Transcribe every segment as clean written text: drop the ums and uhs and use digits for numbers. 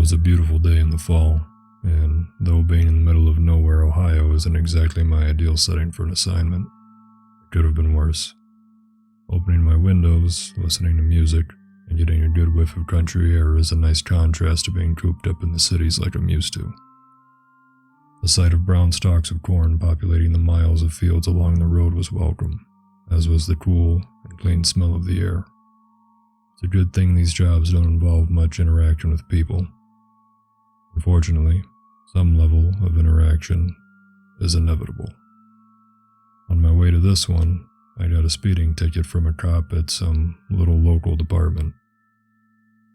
was a beautiful day in the fall, and though being in the middle of nowhere, Ohio isn't exactly my ideal setting for an assignment, it could have been worse. Opening my windows, listening to music, and getting a good whiff of country air is a nice contrast to being cooped up in the cities like I'm used to. The sight of brown stalks of corn populating the miles of fields along the road was welcome, as was the cool and clean smell of the air. It's a good thing these jobs don't involve much interaction with people. Unfortunately, some level of interaction is inevitable. On my way to this one, I got a speeding ticket from a cop at some little local department.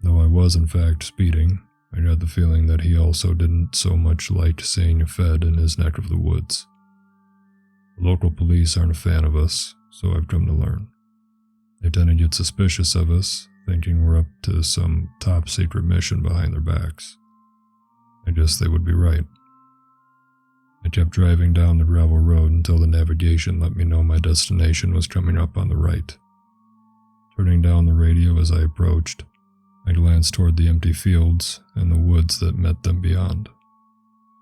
Though I was in fact speeding, I got the feeling that he also didn't so much like seeing a Fed in his neck of the woods. The local police aren't a fan of us, so I've come to learn. They tend to get suspicious of us, thinking we're up to some top secret mission behind their backs. I guess they would be right. I kept driving down the gravel road until the navigation let me know my destination was coming up on the right. Turning down the radio as I approached, I glanced toward the empty fields and the woods that met them beyond.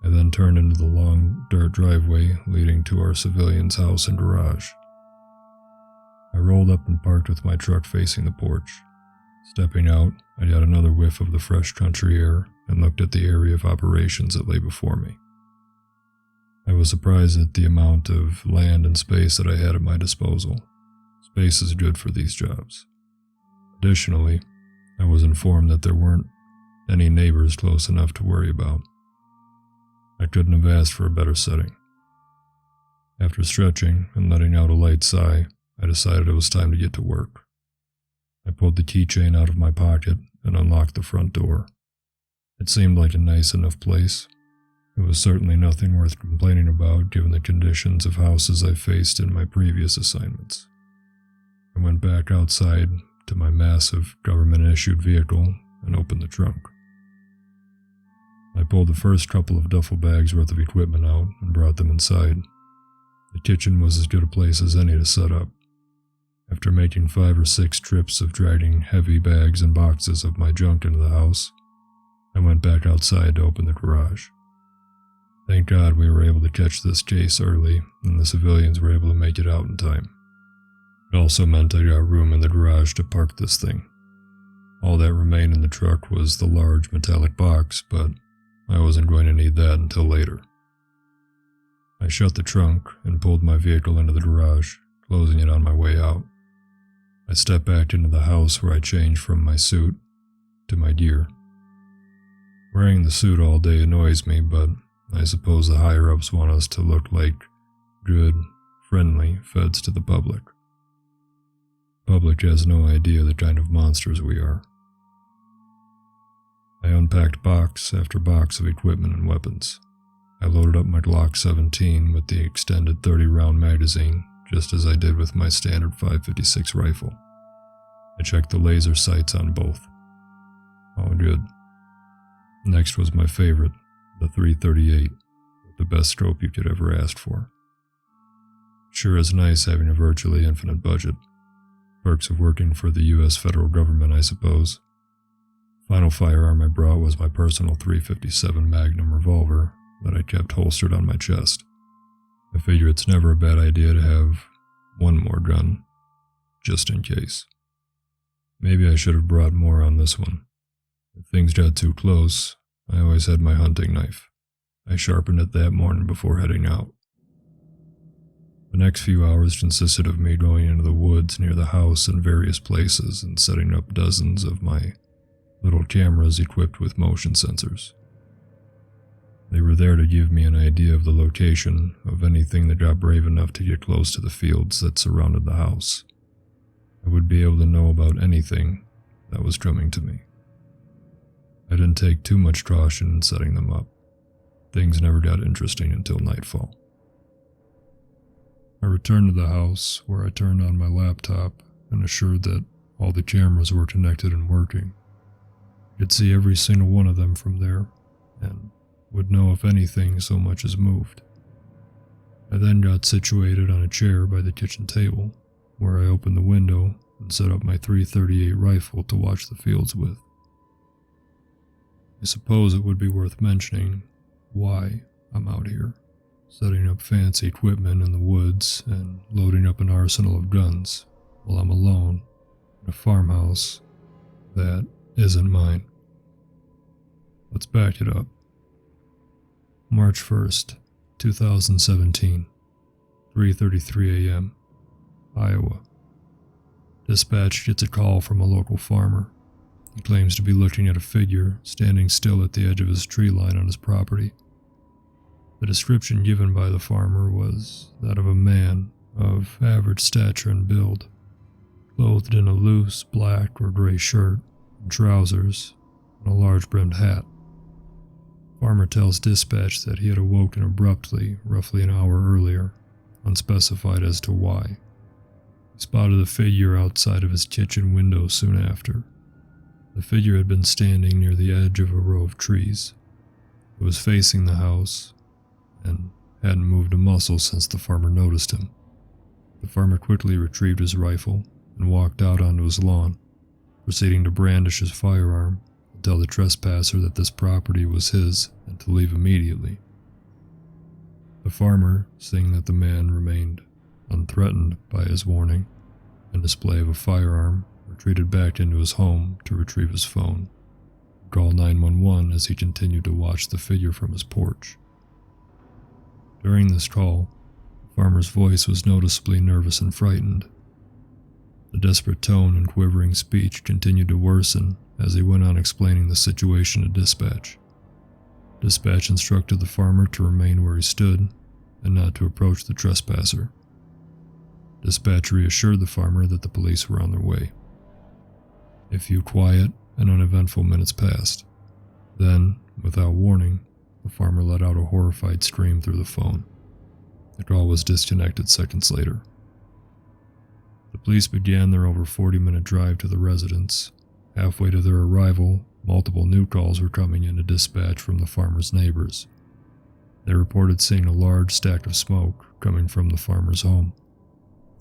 I then turned into the long dirt driveway leading to our civilian's house and garage. I rolled up and parked with my truck facing the porch. Stepping out, I got another whiff of the fresh country air and looked at the area of operations that lay before me. I was surprised at the amount of land and space that I had at my disposal. Space is good for these jobs. Additionally, I was informed that there weren't any neighbors close enough to worry about. I couldn't have asked for a better setting. After stretching and letting out a light sigh, I decided it was time to get to work. I pulled the keychain out of my pocket and unlocked the front door. It seemed like a nice enough place. It was certainly nothing worth complaining about given the conditions of houses I faced in my previous assignments. I went back outside to my massive government-issued vehicle and opened the trunk. I pulled the first couple of duffel bags worth of equipment out and brought them inside. The kitchen was as good a place as any to set up. After making 5 or 6 trips of dragging heavy bags and boxes of my junk into the house, I went back outside to open the garage. Thank God we were able to catch this case early and the civilians were able to make it out in time. It also meant I got room in the garage to park this thing. All that remained in the truck was the large metallic box, but I wasn't going to need that until later. I shut the trunk and pulled my vehicle into the garage, closing it on my way out. I stepped back into the house where I changed from my suit to my gear. Wearing the suit all day annoys me, but I suppose the higher-ups want us to look like good, friendly feds to the public. The public has no idea the kind of monsters we are. I unpacked box after box of equipment and weapons. I loaded up my Glock 17 with the extended 30-round magazine, just as I did with my standard .556 rifle. I checked the laser sights on both. All good. Next was my favorite, the .338, with the best scope you could ever ask for. Sure is nice having a virtually infinite budget. Perks of working for the US federal government, I suppose. Final firearm I brought was my personal .357 Magnum revolver that I kept holstered on my chest. I figure it's never a bad idea to have one more gun, just in case. Maybe I should have brought more on this one. If things got too close, I always had my hunting knife. I sharpened it that morning before heading out. The next few hours consisted of me going into the woods near the house in various places and setting up dozens of my little cameras equipped with motion sensors. They were there to give me an idea of the location of anything that got brave enough to get close to the fields that surrounded the house. I would be able to know about anything that was coming to me. I didn't take too much caution in setting them up. Things never got interesting until nightfall. I returned to the house where I turned on my laptop and assured that all the cameras were connected and working. I could see every single one of them from there, and would know if anything so much as moved. I then got situated on a chair by the kitchen table, where I opened the window and set up my .338 rifle to watch the fields with. I suppose it would be worth mentioning why I'm out here, setting up fancy equipment in the woods and loading up an arsenal of guns while I'm alone in a farmhouse that isn't mine. Let's back it up. March 1st, 2017, 3:33 a.m., Iowa. Dispatch gets a call from a local farmer. He claims to be looking at a figure standing still at the edge of his tree line on his property. The description given by the farmer was that of a man of average stature and build, clothed in a loose black or gray shirt and trousers and a large brimmed hat. Farmer tells dispatch that he had awoken abruptly roughly an hour earlier, unspecified as to why. He spotted the figure outside of his kitchen window soon after. The figure had been standing near the edge of a row of trees. It was facing the house and hadn't moved a muscle since the farmer noticed him. The farmer quickly retrieved his rifle and walked out onto his lawn, proceeding to brandish his firearm and tell the trespasser that this property was his and to leave immediately. The farmer, seeing that the man remained unthreatened by his warning and display of a firearm, retreated back into his home to retrieve his phone and call 911 as he continued to watch the figure from his porch. During this call, the farmer's voice was noticeably nervous and frightened. The desperate tone and quivering speech continued to worsen as he went on explaining the situation to dispatch. Dispatch instructed the farmer to remain where he stood and not to approach the trespasser. Dispatch reassured the farmer that the police were on their way. A few quiet and uneventful minutes passed. Then, without warning, the farmer let out a horrified scream through the phone. The call was disconnected seconds later. The police began their over 40-minute drive to the residence. Halfway to their arrival, multiple new calls were coming into dispatch from the farmer's neighbors. They reported seeing a large stack of smoke coming from the farmer's home,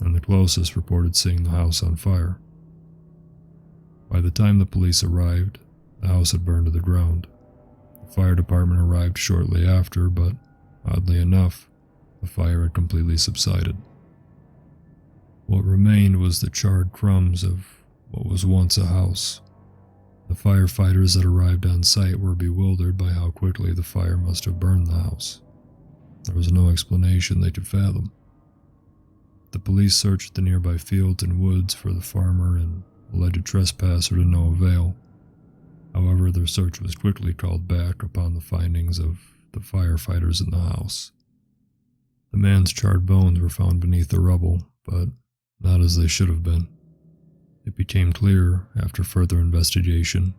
and the closest reported seeing the house on fire. By the time the police arrived, the house had burned to the ground. The fire department arrived shortly after, but oddly enough, the fire had completely subsided. What remained was the charred crumbs of what was once a house. The firefighters that arrived on site were bewildered by how quickly the fire must have burned the house. There was no explanation they could fathom. The police searched the nearby fields and woods for the farmer and alleged trespasser to no avail. However, their search was quickly called back upon the findings of the firefighters in the house. The man's charred bones were found beneath the rubble, but not as they should have been. It became clear, after further investigation,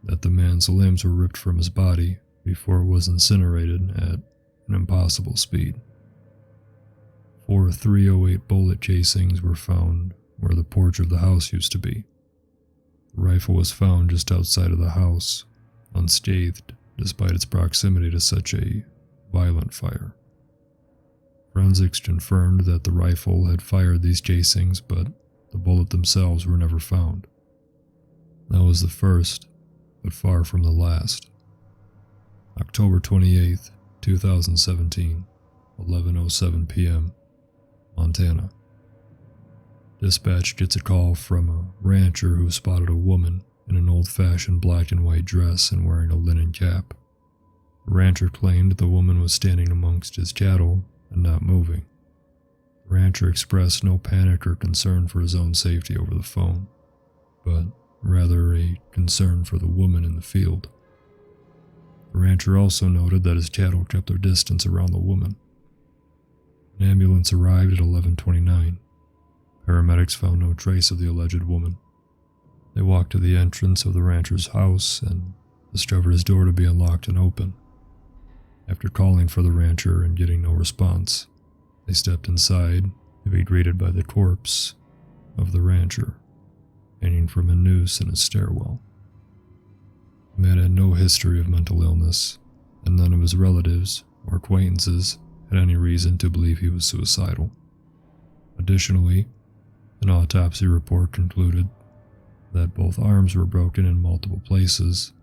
that the man's limbs were ripped from his body before it was incinerated at an impossible speed. 4 .308 bullet casings were found where the porch of the house used to be. The rifle was found just outside of the house, unscathed despite its proximity to such a violent fire. Forensics confirmed that the rifle had fired these casings, but the bullets themselves were never found. That was the first, but far from the last. October 28th, 2017, 11:07 p.m., Montana. Dispatch gets a call from a rancher who spotted a woman in an old-fashioned black and white dress and wearing a linen cap. The rancher claimed the woman was standing amongst his cattle and not moving. The rancher expressed no panic or concern for his own safety over the phone, but rather a concern for the woman in the field. The rancher also noted that his cattle kept their distance around the woman. An ambulance arrived at 11:29. Paramedics found no trace of the alleged woman. They walked to the entrance of the rancher's house and discovered his door to be unlocked and open. After calling for the rancher and getting no response, they stepped inside to be greeted by the corpse of the rancher, hanging from a noose in his stairwell. The man had no history of mental illness, and none of his relatives or acquaintances had any reason to believe he was suicidal. Additionally, an autopsy report concluded that both arms were broken in multiple places,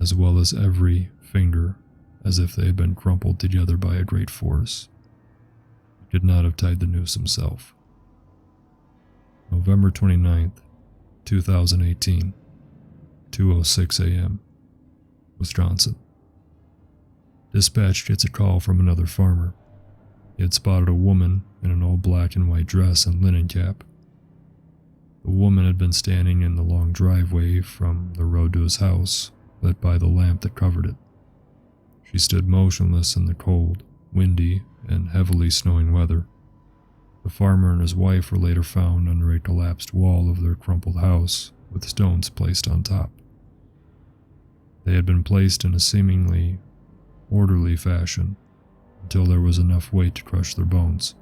as well as every finger, as if they had been crumpled together by a great force. He could not have tied the noose himself. November 29th, 2018, 2:06 a.m., Wisconsin. Dispatch gets a call from another farmer. He had spotted a woman in an old black and white dress and linen cap. The woman had been standing in the long driveway from the road to his house, lit by the lamp that covered it. She stood motionless in the cold, windy, and heavily snowing weather. The farmer and his wife were later found under a collapsed wall of their crumpled house, with stones placed on top. They had been placed in a seemingly orderly fashion until there was enough weight to crush their bones.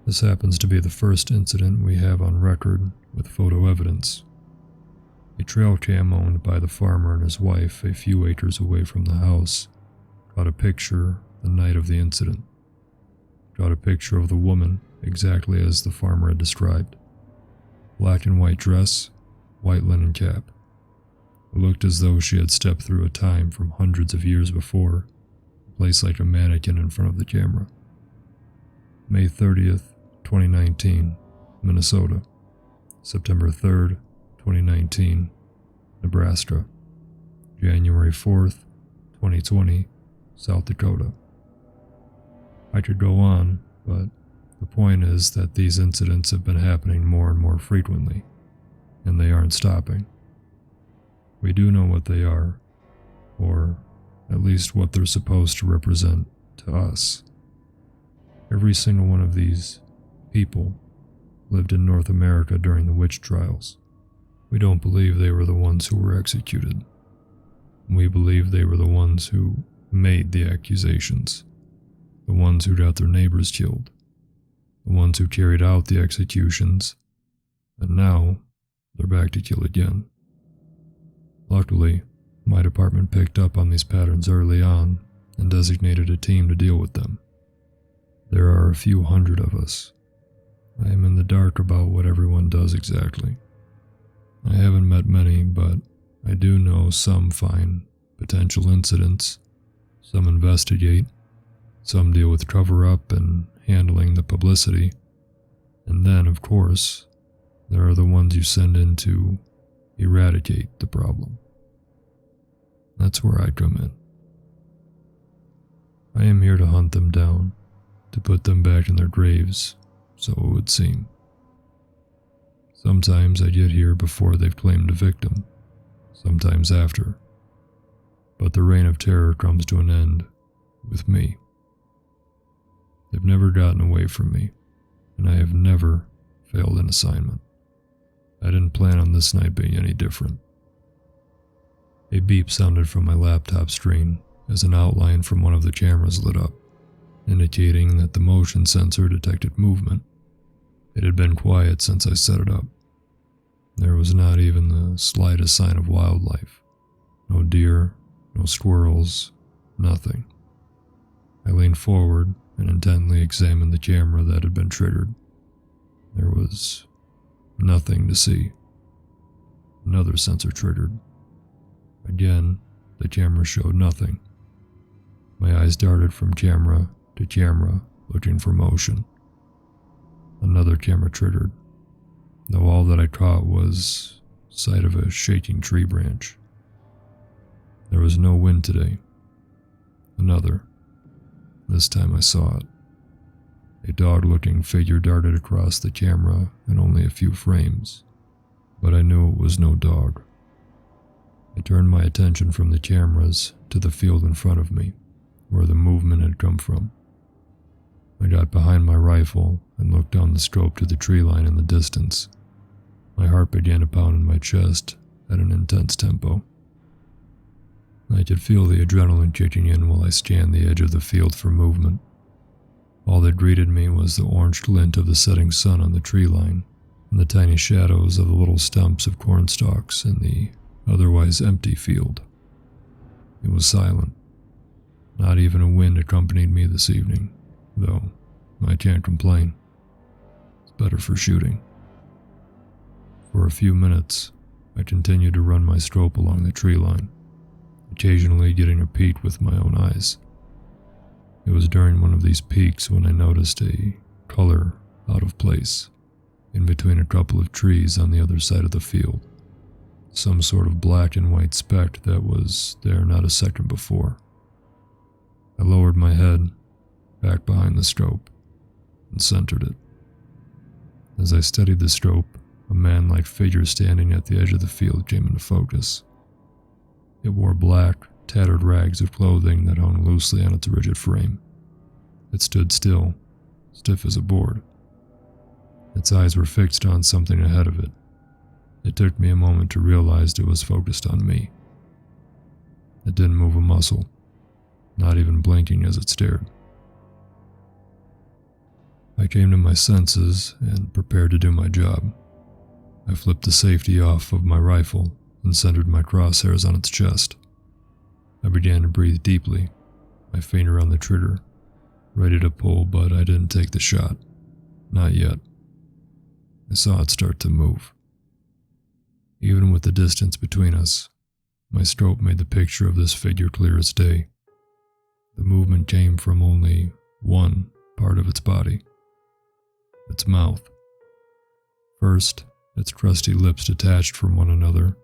This happens to be the first incident we have on record with photo evidence. A trail cam owned by the farmer and his wife a few acres away from the house caught a picture the night of the incident. Got a picture of the woman exactly as the farmer had described. Black and white dress, white linen cap. It looked as though she had stepped through a time from hundreds of years before, placed like a mannequin in front of the camera. May 30th, 2019, Minnesota. September 3rd, 2019, Nebraska. January 4th, 2020, South Dakota. I could go on, but the point is that these incidents have been happening more and more frequently, and they aren't stopping. We do know what they are, or at least what they're supposed to represent to us. Every single one of these people lived in North America during the witch trials. We don't believe they were the ones who were executed. We believe they were the ones who made the accusations, the ones who got their neighbors killed, the ones who carried out the executions, and now they're back to kill again. Luckily, my department picked up on these patterns early on and designated a team to deal with them. There are a few hundred of us. I am in the dark about what everyone does exactly. I haven't met many, but I do know some find potential incidents, some investigate, some deal with cover-up and handling the publicity, and then, of course, there are the ones you send in to eradicate the problem. That's where I come in. I am here to hunt them down, to put them back in their graves, so it would seem. Sometimes I get here before they've claimed a victim, sometimes after. But the reign of terror comes to an end with me. They've never gotten away from me, and I have never failed an assignment. I didn't plan on this night being any different. A beep sounded from my laptop screen as an outline from one of the cameras lit up, indicating that the motion sensor detected movement. It had been quiet since I set it up. There was not even the slightest sign of wildlife. No deer, no squirrels, nothing. I leaned forward and intently examined the camera that had been triggered. There was nothing to see. Another sensor triggered. Again, the camera showed nothing. My eyes darted from camera to camera, looking for motion. Another camera triggered, though all that I caught was sight of a shaking tree branch. There was no wind today. Another. This time I saw it. A dog-looking figure darted across the camera in only a few frames, but I knew it was no dog. I turned my attention from the cameras to the field in front of me, where the movement had come from. I got behind my rifle and looked down the scope to the tree line in the distance. My heart began to pound in my chest at an intense tempo. I could feel the adrenaline kicking in while I scanned the edge of the field for movement. All that greeted me was the orange glint of the setting sun on the tree line and the tiny shadows of the little stumps of corn stalks in the otherwise empty field. It was silent. Not even a wind accompanied me this evening, though I can't complain. It's better for shooting. For a few minutes, I continued to run my scope along the tree line. occasionally getting a peek with my own eyes. It was during one of these peeks when I noticed a color out of place in between a couple of trees on the other side of the field. Some sort of black and white speck that was there not a second before. I lowered my head back behind the scope and centered it. As I studied the scope, a man-like figure standing at the edge of the field came into focus. It wore black, tattered rags of clothing that hung loosely on its rigid frame. It stood still, stiff as a board. Its eyes were fixed on something ahead of it. It took me a moment to realize it was focused on me. It didn't move a muscle, not even blinking as it stared. I came to my senses and prepared to do my job. I flipped the safety off of my rifle and centered my crosshairs on its chest. I began to breathe deeply, my finger on the trigger, ready to pull, but I didn't take the shot. Not yet. I saw it start to move. Even with the distance between us, my scope made the picture of this figure clear as day. The movement came from only one part of its body, its mouth. First, its crusty lips detached from one another,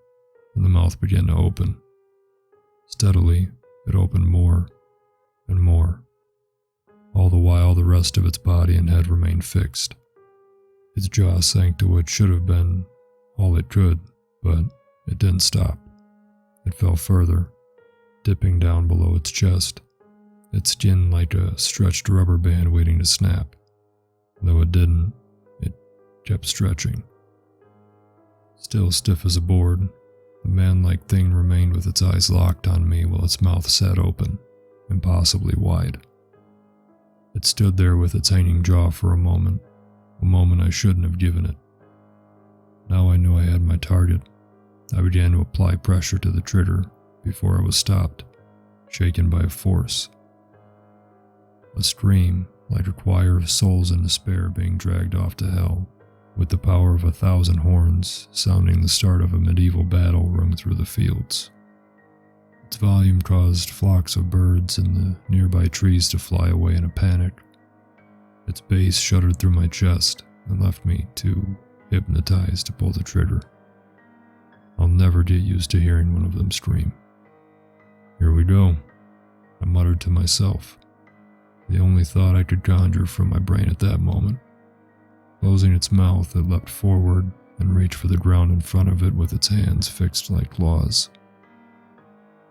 and the mouth began to open. Steadily, it opened more and more. All the while, the rest of its body and head remained fixed. Its jaw sank to what should have been all it could, but it didn't stop. It fell further, dipping down below its chest, its skin like a stretched rubber band waiting to snap. Though it didn't, it kept stretching. Still stiff as a board, the man-like thing remained with its eyes locked on me while its mouth sat open, impossibly wide. It stood there with its hanging jaw for a moment I shouldn't have given it. Now I knew I had my target. I began to apply pressure to the trigger before I was stopped, shaken by a force. A scream, like a choir of souls in despair being dragged off to hell, with the power of 1,000 horns sounding the start of a medieval battle, rung through the fields. Its volume caused flocks of birds in the nearby trees to fly away in a panic. Its bass shuddered through my chest and left me too hypnotized to pull the trigger. I'll never get used to hearing one of them scream. Here we go, I muttered to myself, the only thought I could conjure from my brain at that moment. Closing its mouth, it leapt forward and reached for the ground in front of it with its hands fixed like claws.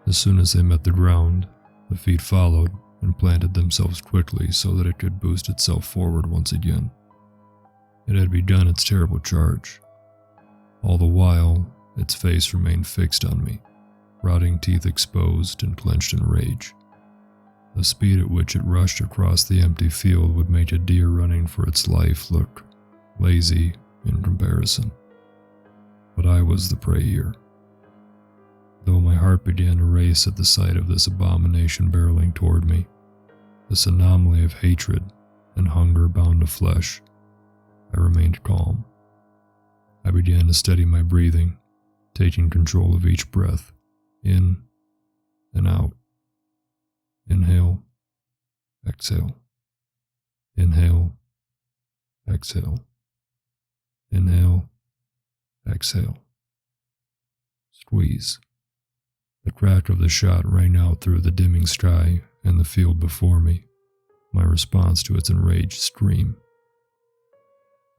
As soon as they met the ground, the feet followed and planted themselves quickly so that it could boost itself forward once again. It had begun its terrible charge. All the while, its face remained fixed on me, rotting teeth exposed and clenched in rage. The speed at which it rushed across the empty field would make a deer running for its life look lazy in comparison. But I was the prey here. Though my heart began to race at the sight of this abomination barreling toward me, this anomaly of hatred and hunger bound to flesh, I remained calm. I began to steady my breathing, taking control of each breath, in and out. Inhale, exhale. Inhale, exhale. Inhale, exhale. Squeeze. The crack of the shot rang out through the dimming sky and the field before me, my response to its enraged scream.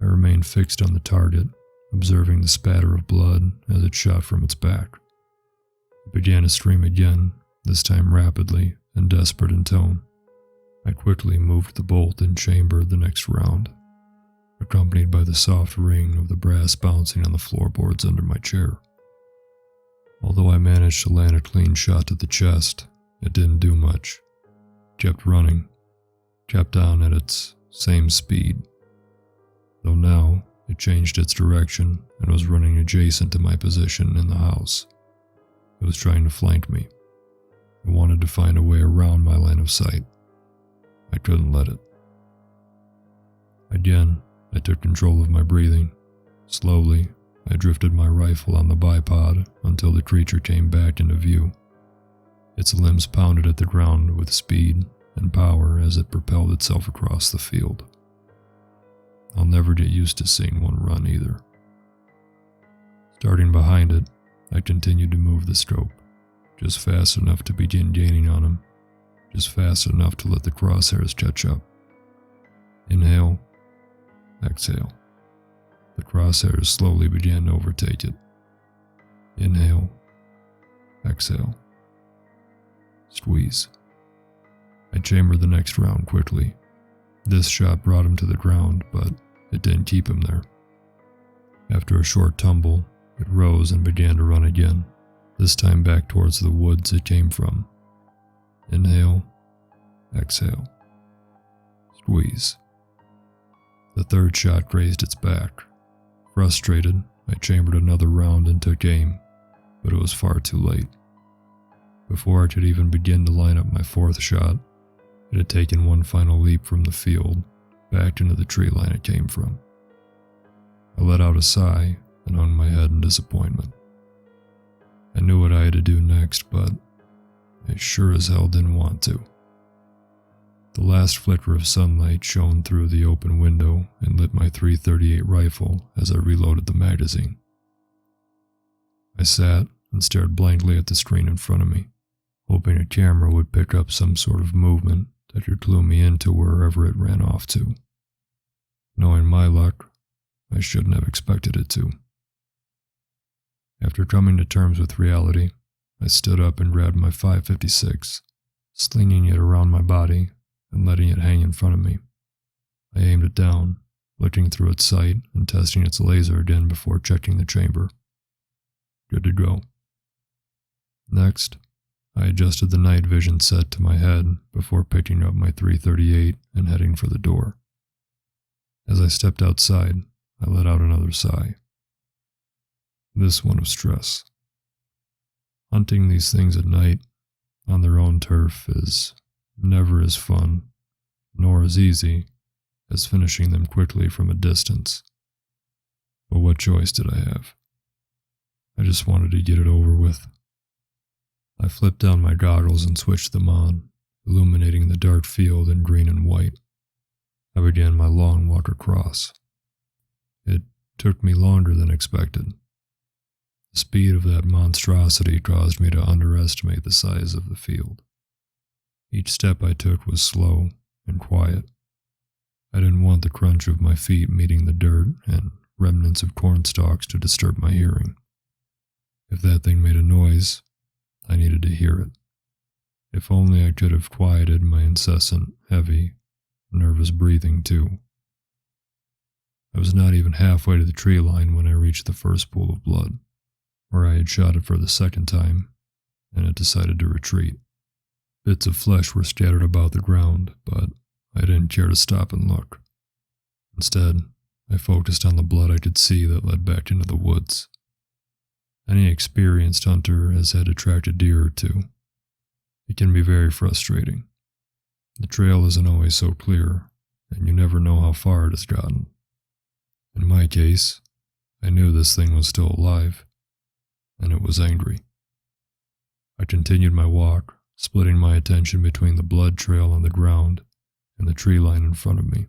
I remained fixed on the target, observing the spatter of blood as it shot from its back. It began to scream again, this time rapidly and desperate in tone. I quickly moved the bolt and chambered the next round, accompanied by the soft ring of the brass bouncing on the floorboards under my chair. Although I managed to land a clean shot to the chest, it didn't do much. It kept running, kept on at its same speed. Though now, it changed its direction and was running adjacent to my position in the house. It was trying to flank me. It wanted to find a way around my line of sight. I couldn't let it. Again, I took control of my breathing. Slowly, I drifted my rifle on the bipod until the creature came back into view. Its limbs pounded at the ground with speed and power as it propelled itself across the field. I'll never get used to seeing one run either. Starting behind it, I continued to move the scope, just fast enough to begin gaining on him, just fast enough to let the crosshairs catch up. Inhale, exhale. The crosshairs slowly began to overtake it. Inhale, exhale. Squeeze. I chambered the next round quickly. This shot brought him to the ground, but it didn't keep him there. After a short tumble, it rose and began to run again, this time back towards the woods it came from. Inhale, exhale. Squeeze. The third shot grazed its back. Frustrated, I chambered another round and took aim, but it was far too late. Before I could even begin to line up my fourth shot, it had taken one final leap from the field, back into the tree line it came from. I let out a sigh and hung my head in disappointment. I knew what I had to do next, but I sure as hell didn't want to. The last flicker of sunlight shone through the open window and lit my .338 rifle as I reloaded the magazine. I sat and stared blankly at the screen in front of me, hoping a camera would pick up some sort of movement that could clue me into wherever it ran off to. Knowing my luck, I shouldn't have expected it to. After coming to terms with reality, I stood up and grabbed my .556, slinging it around my body and letting it hang in front of me. I aimed it down, looking through its sight and testing its laser again before checking the chamber. Good to go. Next, I adjusted the night vision set to my head before picking up my .338 and heading for the door. As I stepped outside, I let out another sigh. This one of stress. Hunting these things at night, on their own turf, is never as fun, nor as easy, as finishing them quickly from a distance. But what choice did I have? I just wanted to get it over with. I flipped down my goggles and switched them on, illuminating the dark field in green and white. I began my long walk across. It took me longer than expected. The speed of that monstrosity caused me to underestimate the size of the field. Each step I took was slow and quiet. I didn't want the crunch of my feet meeting the dirt and remnants of corn stalks to disturb my hearing. If that thing made a noise, I needed to hear it. If only I could have quieted my incessant, heavy, nervous breathing too. I was not even halfway to the tree line when I reached the first pool of blood, where I had shot it for the second time, and it decided to retreat. Bits of flesh were scattered about the ground, but I didn't care to stop and look. Instead, I focused on the blood I could see that led back into the woods. Any experienced hunter has had to track a deer or two. It can be very frustrating. The trail isn't always so clear, and you never know how far it has gotten. In my case, I knew this thing was still alive, and it was angry. I continued my walk, splitting my attention between the blood trail on the ground and the tree line in front of me,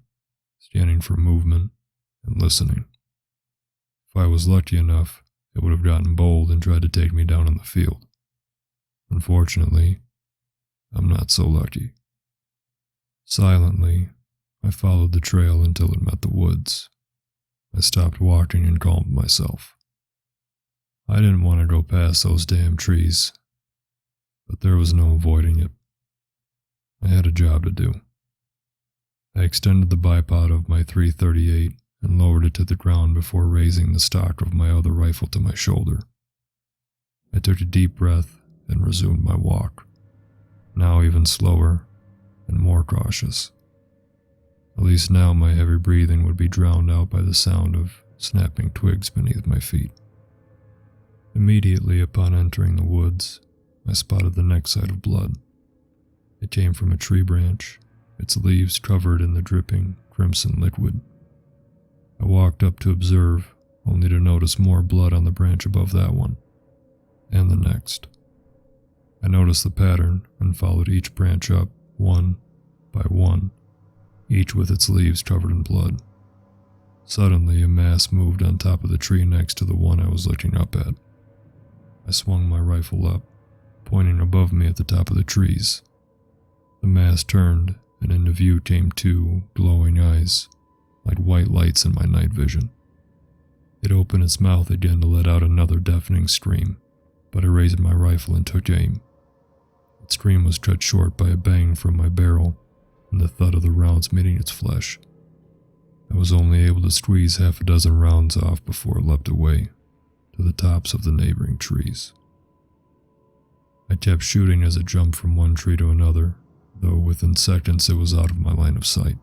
scanning for movement and listening. If I was lucky enough, it would have gotten bold and tried to take me down in the field. Unfortunately, I'm not so lucky. Silently, I followed the trail until it met the woods. I stopped walking and calmed myself. I didn't want to go past those damn trees, but there was no avoiding it. I had a job to do. I extended the bipod of my .338 and lowered it to the ground before raising the stock of my other rifle to my shoulder. I took a deep breath and resumed my walk, now even slower and more cautious. At least now my heavy breathing would be drowned out by the sound of snapping twigs beneath my feet. Immediately upon entering the woods, I spotted the next sight of blood. It came from a tree branch, its leaves covered in the dripping crimson liquid. I walked up to observe, only to notice more blood on the branch above that one, and the next. I noticed the pattern and followed each branch up, one by one, each with its leaves covered in blood. Suddenly, a mass moved on top of the tree next to the one I was looking up at. I swung my rifle up, pointing above me at the top of the trees. The mass turned, and into view came two glowing eyes, like white lights in my night vision. It opened its mouth again to let out another deafening scream, but I raised my rifle and took aim. Its scream was cut short by a bang from my barrel and the thud of the rounds meeting its flesh. I was only able to squeeze half a dozen rounds off before it leapt away to the tops of the neighboring trees. I kept shooting as it jumped from one tree to another, though within seconds it was out of my line of sight.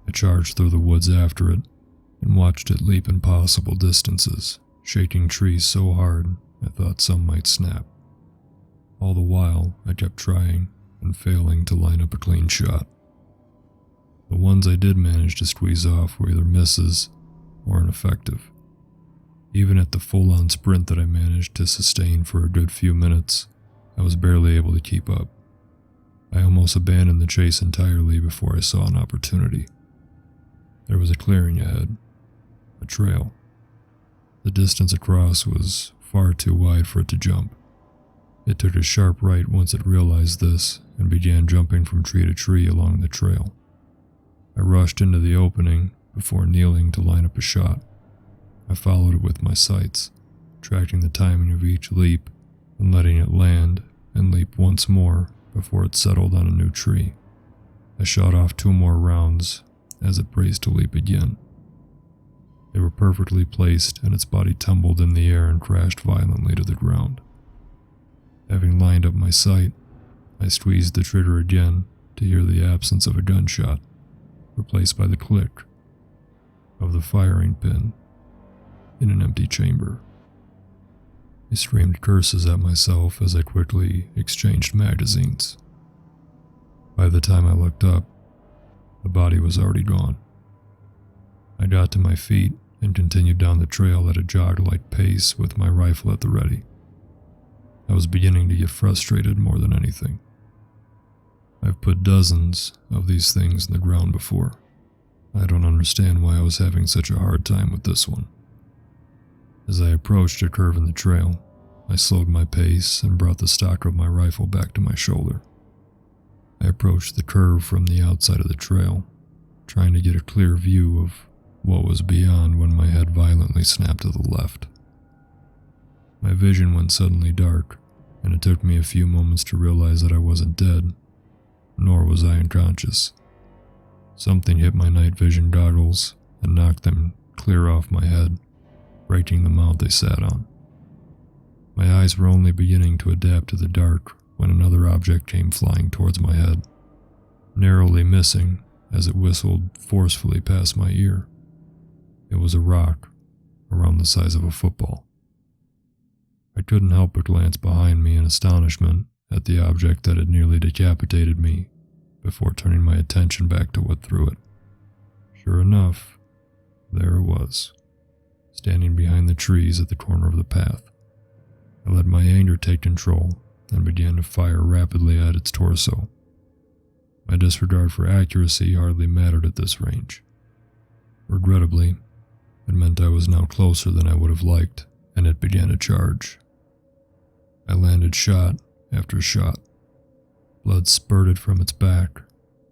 I charged through the woods after it and watched it leap impossible distances, shaking trees so hard I thought some might snap. All the while, I kept trying and failing to line up a clean shot. The ones I did manage to squeeze off were either misses or ineffective. Even at the full-on sprint that I managed to sustain for a good few minutes, I was barely able to keep up. I almost abandoned the chase entirely before I saw an opportunity. There was a clearing ahead, a trail. The distance across was far too wide for it to jump. It took a sharp right once it realized this and began jumping from tree to tree along the trail. I rushed into the opening before kneeling to line up a shot. I followed it with my sights, tracking the timing of each leap and letting it land and leap once more before it settled on a new tree. I shot off 2 more rounds as it braced to leap again. They were perfectly placed and its body tumbled in the air and crashed violently to the ground. Having lined up my sight, I squeezed the trigger again to hear the absence of a gunshot, replaced by the click of the firing pin in an empty chamber. I screamed curses at myself as I quickly exchanged magazines. By the time I looked up, the body was already gone. I got to my feet and continued down the trail at a jog-like pace with my rifle at the ready. I was beginning to get frustrated more than anything. I've put dozens of these things in the ground before. I don't understand why I was having such a hard time with this one. As I approached a curve in the trail, I slowed my pace and brought the stock of my rifle back to my shoulder. I approached the curve from the outside of the trail, trying to get a clear view of what was beyond when my head violently snapped to the left. My vision went suddenly dark, and it took me a few moments to realize that I wasn't dead, nor was I unconscious. Something hit my night vision goggles and knocked them clear off my head, breaking the mount they sat on. My eyes were only beginning to adapt to the dark when another object came flying towards my head, narrowly missing as it whistled forcefully past my ear. It was a rock, around the size of a football. I couldn't help but glance behind me in astonishment at the object that had nearly decapitated me before turning my attention back to what threw it. Sure enough, there it was, standing behind the trees at the corner of the path. I let my anger take control and began to fire rapidly at its torso. My disregard for accuracy hardly mattered at this range. Regrettably, it meant I was now closer than I would have liked, and it began to charge. I landed shot after shot. Blood spurted from its back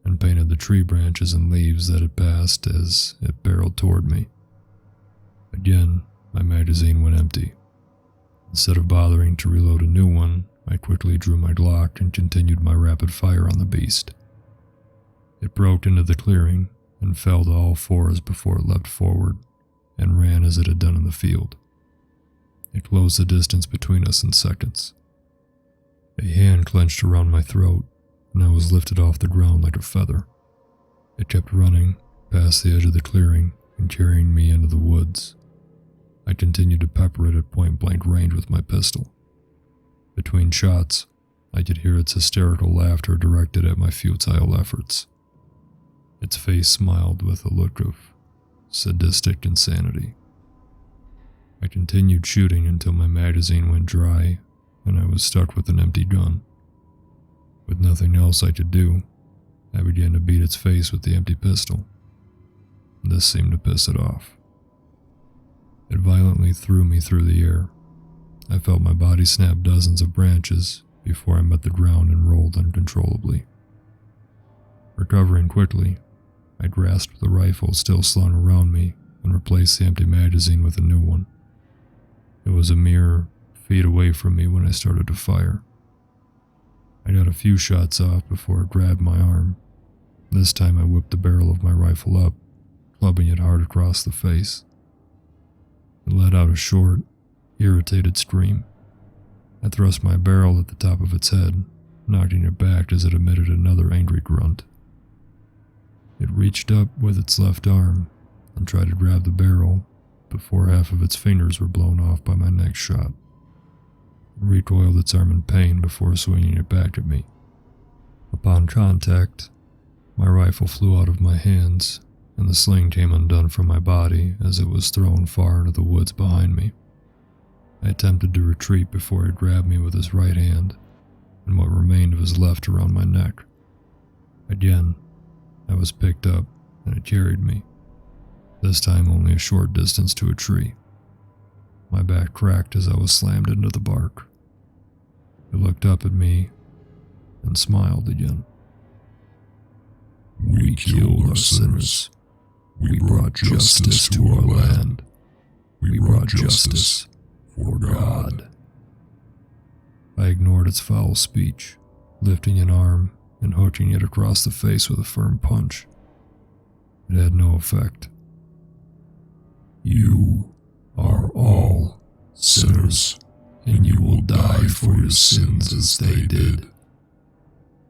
and painted the tree branches and leaves that it passed as it barreled toward me. Again, my magazine went empty. Instead of bothering to reload a new one, I quickly drew my Glock and continued my rapid fire on the beast. It broke into the clearing and fell to all fours before it leapt forward and ran as it had done in the field. It closed the distance between us in seconds. A hand clenched around my throat, and I was lifted off the ground like a feather. It kept running past the edge of the clearing and carrying me into the woods. I continued to pepper it at point-blank range with my pistol. Between shots, I could hear its hysterical laughter directed at my futile efforts. Its face smiled with a look of sadistic insanity. I continued shooting until my magazine went dry and I was stuck with an empty gun. With nothing else I could do, I began to beat its face with the empty pistol. This seemed to piss it off. It violently threw me through the air. I felt my body snap dozens of branches before I met the ground and rolled uncontrollably. Recovering quickly, I grasped the rifle still slung around me and replaced the empty magazine with a new one. It was a mere feet away from me when I started to fire. I got a few shots off before it grabbed my arm. This time I whipped the barrel of my rifle up, clubbing it hard across the face. It let out a short, irritated scream. I thrust my barrel at the top of its head, knocking it back as it emitted another angry grunt. It reached up with its left arm and tried to grab the barrel before half of its fingers were blown off by my next shot. It recoiled its arm in pain before swinging it back at me. Upon contact, my rifle flew out of my hands and the sling came undone from my body as it was thrown far into the woods behind me. I attempted to retreat before he grabbed me with his right hand and what remained of his left around my neck. Again, I was picked up and it carried me, this time only a short distance to a tree. My back cracked as I was slammed into the bark. It looked up at me and smiled again. We killed our sinners. We brought justice to our land. We brought justice for God. I ignored its foul speech, lifting an arm and hooking it across the face with a firm punch. It had no effect. You are all sinners, and you will die for your sins as they did.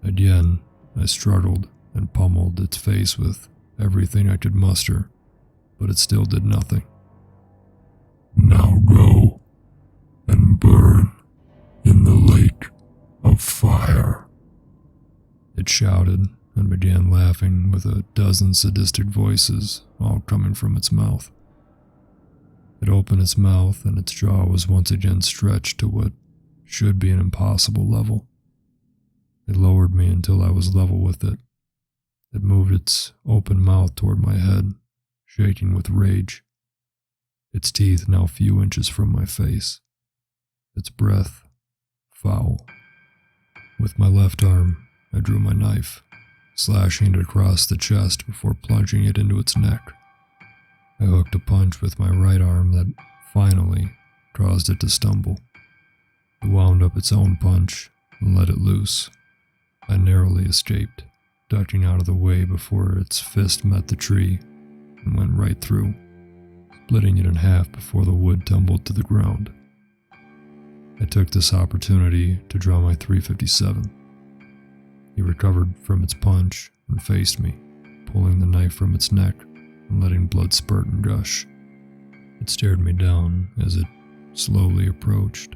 Again, I struggled and pummeled its face with everything I could muster, but it still did nothing. Now go and burn in the lake of fire. It shouted and began laughing with a dozen sadistic voices, all coming from its mouth. It opened its mouth and its jaw was once again stretched to what should be an impossible level. It lowered me until I was level with it. It moved its open mouth toward my head, shaking with rage. Its teeth now a few inches from my face. Its breath foul. With my left arm, I drew my knife, slashing it across the chest before plunging it into its neck. I hooked a punch with my right arm that finally caused it to stumble. It wound up its own punch and let it loose. I narrowly escaped, ducking out of the way before its fist met the tree and went right through, splitting it in half before the wood tumbled to the ground. I took this opportunity to draw my .357. He recovered from its punch and faced me, pulling the knife from its neck and letting blood spurt and gush. It stared me down as it slowly approached,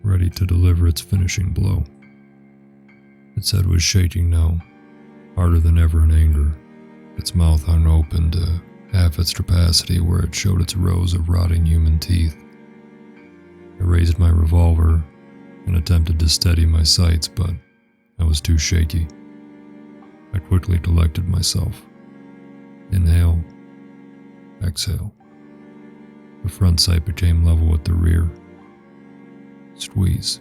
ready to deliver its finishing blow. Its head was shaking now, harder than ever in anger. Its mouth hung open to half its capacity where it showed its rows of rotting human teeth. I raised my revolver and attempted to steady my sights, but I was too shaky. I quickly collected myself. Inhale, exhale. The front sight became level with the rear. Squeeze.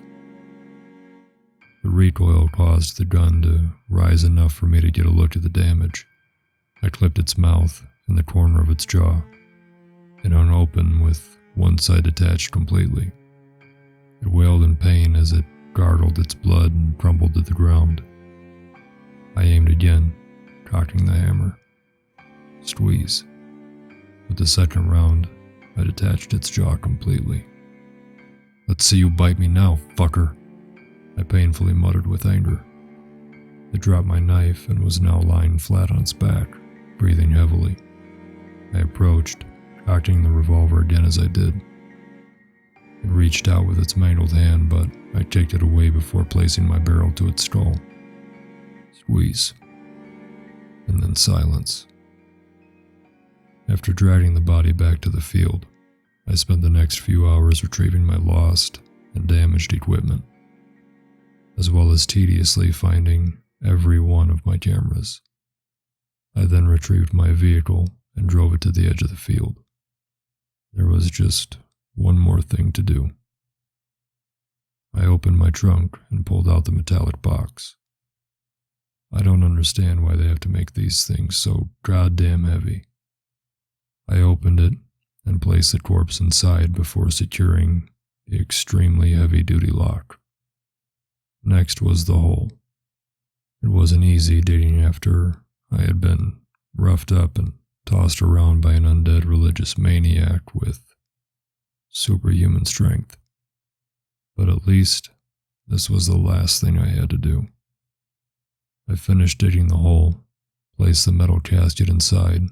The recoil caused the gun to rise enough for me to get a look at the damage. I clipped its mouth and the corner of its jaw. It hung open with one side detached completely. It wailed in pain as it gargled its blood and crumbled to the ground. I aimed again, cocking the hammer. Squeeze. With the second round, I detached its jaw completely. "Let's see you bite me now, fucker," I painfully muttered with anger. It dropped my knife and was now lying flat on its back, breathing heavily. I approached, cocking the revolver again as I did. It reached out with its mangled hand, but I kicked it away before placing my barrel to its skull. Squeeze. And then silence. After dragging the body back to the field, I spent the next few hours retrieving my lost and damaged equipment. as well as tediously finding every one of my cameras. I then retrieved my vehicle and drove it to the edge of the field. There was just one more thing to do. I opened my trunk and pulled out the metallic box. I don't understand why they have to make these things so goddamn heavy. I opened it and placed the corpse inside before securing the extremely heavy-duty lock. Next was the hole. It wasn't easy digging after I had been roughed up and tossed around by an undead religious maniac with superhuman strength. But at least this was the last thing I had to do. I finished digging the hole, placed the metal casket inside,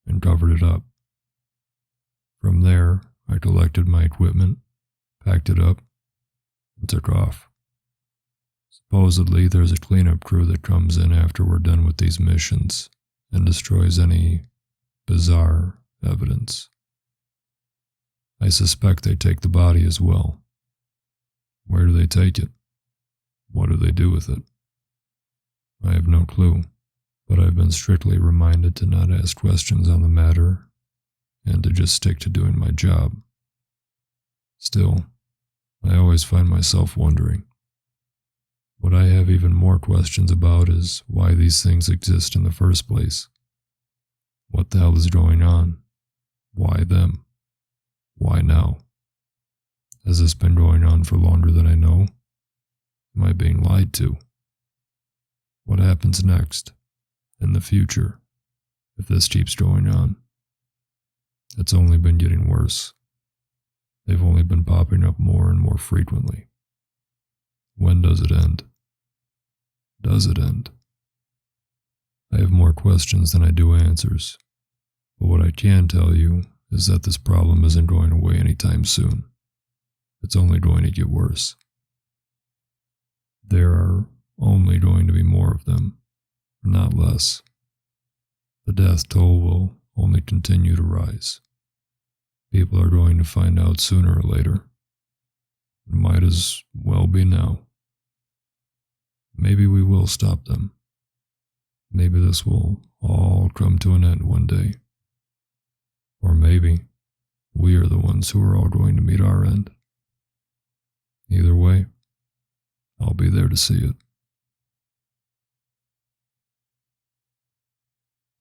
and covered it up. From there, I collected my equipment, packed it up, and took off. Supposedly, there's a cleanup crew that comes in after we're done with these missions and destroys any bizarre evidence. I suspect they take the body as well. Where do they take it? What do they do with it? I have no clue, but I've been strictly reminded to not ask questions on the matter and to just stick to doing my job. Still, I always find myself wondering. What I have even more questions about is why these things exist in the first place. What the hell is going on? Why them? Why now? Has this been going on for longer than I know? Am I being lied to? What happens next, in the future, if this keeps going on? It's only been getting worse. They've only been popping up more and more frequently. When does it end? Does it end? I have more questions than I do answers, but what I can tell you is that this problem isn't going away anytime soon. It's only going to get worse. There are only going to be more of them, not less. The death toll will only continue to rise. People are going to find out sooner or later. It might as well be now. Maybe we will stop them. Maybe this will all come to an end one day. Or maybe we are the ones who are all going to meet our end. Either way, I'll be there to see it.